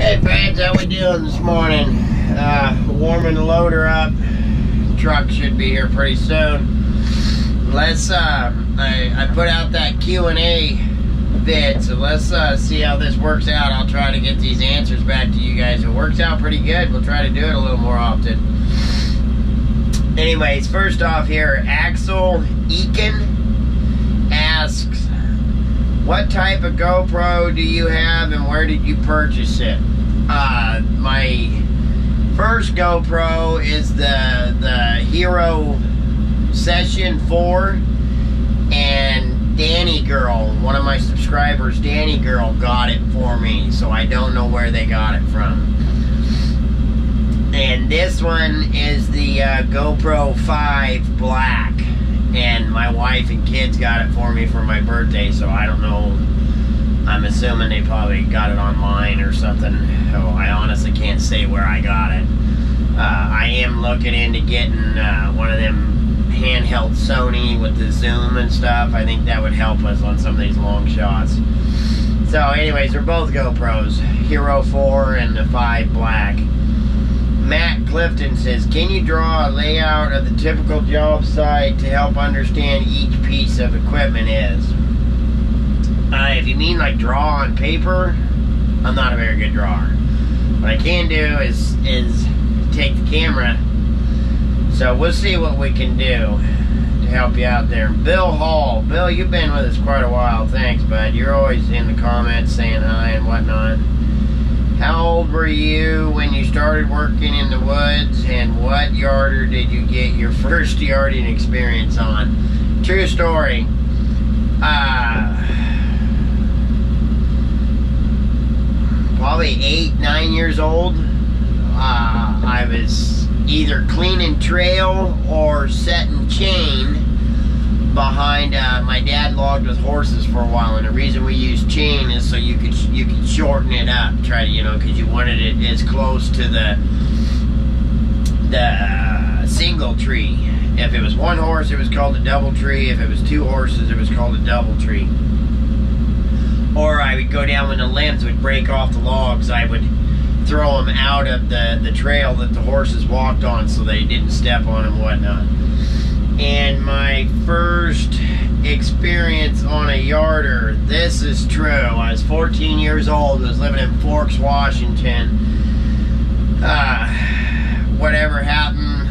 Hey friends, how we doing this morning? Warming the loader up. Truck should be here pretty soon. Let's I put out that Q&A vid, so let's see how this works out. I'll try to get these answers back to you guys. If it works out pretty good, we'll try to do it a little more often. Anyways, first off here, Axel Eakin asks, what type of GoPro do you have and where did you purchase it? My first GoPro is the Hero Session 4, and Danny Girl, one of my subscribers, Danny Girl, got it for me, so I don't know where they got it from. And this one is the GoPro 5 Black, and my wife and kids got it for me for my birthday, so I don't know. I'm assuming they probably got it online or something. Oh, I honestly can't say where I got it. I am looking into getting one of them handheld Sony with the zoom and stuff. I think that would help us on some of these long shots. So anyways, they're both GoPros, Hero 4 and the 5 Black. Matt Clifton says, can you draw a layout of the typical job site to help understand each piece of equipment is? If you mean like draw on paper, I'm not a very good drawer. What I can do is take the camera. So we'll see what we can do to help you out there. Bill Hall. Bill, you've been with us quite a while. Thanks, bud. You're always in the comments saying hi and whatnot. How old were you when you started working in the woods, and what yarder did you get your first yarding experience on? True story. Probably 8, 9 years old. I was either cleaning trail or setting chain behind. My dad logged with horses for a while, and the reason we used chain is so you could shorten it up, try to, because you wanted it as close to the single tree. If it was one horse, it was called a double tree. If it was two horses, it was called a double tree. Or I would go down when the limbs would break off the logs. I would throw them out of the trail that the horses walked on so they didn't step on them and whatnot. And my first experience on a yarder, this is true. I was 14 years old, was living in Forks, Washington. Whatever happened,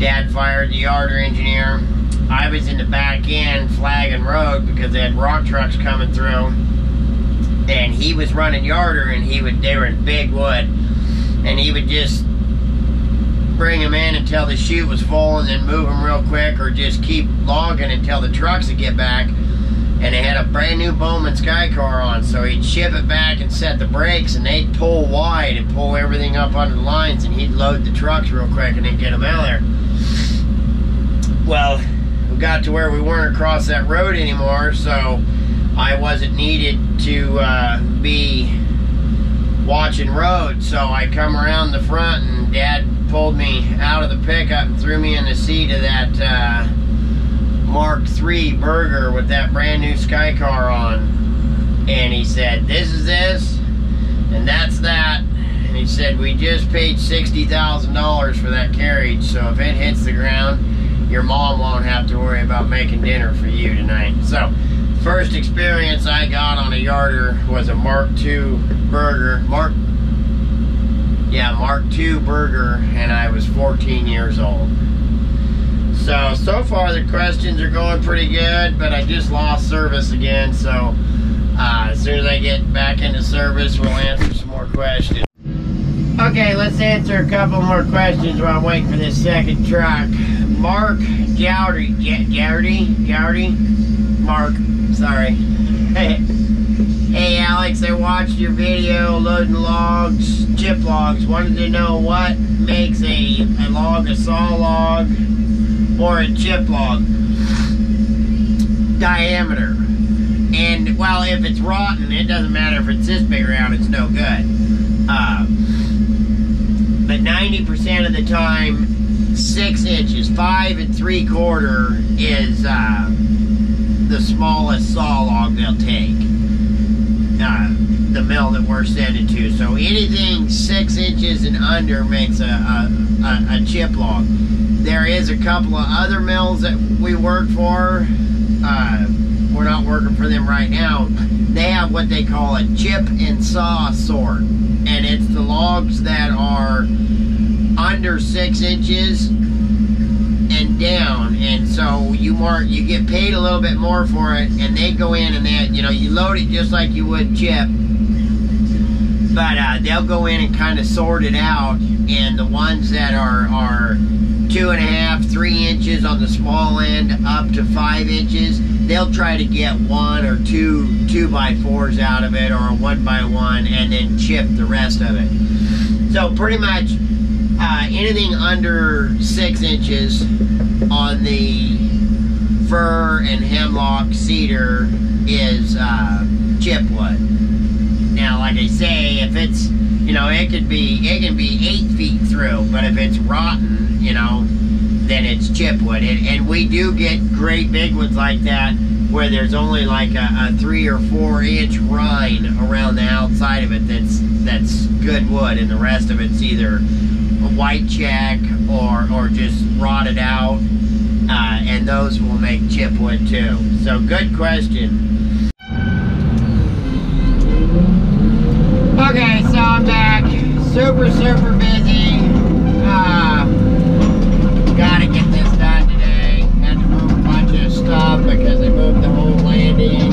Dad fired the yarder engineer. I was in the back end flagging road because they had rock trucks coming through, and he was running yarder, and they were in big wood, and he would just bring them in until the chute was full and then move them real quick, or just keep logging until the trucks would get back. And they had a brand new Bowman Sky Car on, so he'd ship it back and set the brakes, and they'd pull wide and pull everything up under the lines, and he'd load the trucks real quick and then get them out of there. Well, we got to where we weren't across that road anymore, so I wasn't needed to be watching road. So I come around the front, and Dad pulled me out of the pickup and threw me in the seat of that Mark III Burger with that brand new Sky Car on. And he said, this is this, and that's that. And he said, we just paid $60,000 for that carriage, so if it hits the ground, your mom won't have to worry about making dinner for you tonight. So, first experience I got on a yarder was a Mark II Burger. Mark II Burger, and I was 14 years old. So far the questions are going pretty good, but I just lost service again, so as soon as I get back into service, we'll answer some more questions. Okay, let's answer a couple more questions while I'm waiting for this second truck. Mark Gowdy, Mark, sorry. Hey Alex, I watched your video loading logs, chip logs. Wanted to know what makes a log a saw log or a chip log. Diameter. And, well, if it's rotten, it doesn't matter if it's this big around, it's no good. But 90% of the time, 6 inches, 5 3/4 is the smallest saw log they'll take. the mill that we're sending to. So anything 6 inches and under makes a chip log. There is a couple of other mills that we work for. We're not working for them right now. They have what they call a chip and saw sort, and it's the logs that are under 6 inches and down, and so you get paid a little bit more for it, and they go in and you load it just like you would chip, but they'll go in and kind of sort it out, and the ones that are 2.5, 3 inches on the small end up to 5 inches, they'll try to get 1 or 2 2x4s out of it, or a 1x1, and then chip the rest of it. So pretty much anything under 6 inches on the fir and hemlock cedar is chipwood. Now, like I say, if it's, it can be 8 feet through, but if it's rotten, then it's chipwood. And we do get great big ones like that, where there's only like a 3 or 4 inch rind around the outside of it that's good wood, and the rest of it's either a white check or just rotted out, and those will make chipwood too. So good question. Okay, so I'm back. Super busy. Gotta get this done today. Had to move a bunch of stuff because they moved the whole landing.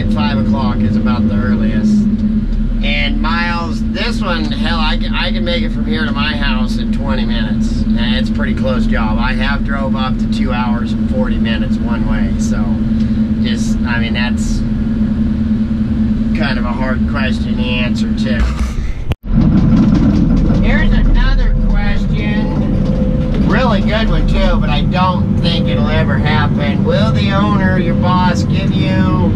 5 o'clock is about the earliest. And miles, this one, hell, I can make it from here to my house in 20 minutes. And it's a pretty close job. I have drove up to 2 hours and 40 minutes one way. So, just, I mean, that's kind of a hard question to answer, too. Here's another question. Really good one, too, but I don't think it'll ever happen. Will the owner, your boss, give you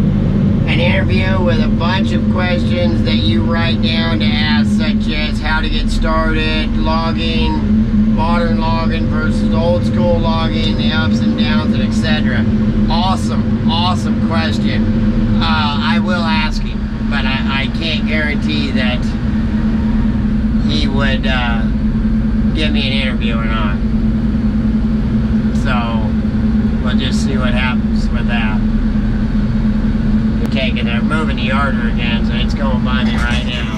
an interview with a bunch of questions that you write down to ask, such as how to get started, logging, modern logging versus old school logging, the ups and downs, and etc.? Awesome question. I will ask him, but I can't guarantee that he would give me an interview or not. So we'll just see what happens with that. They're moving the yarder again, so it's going by me right now.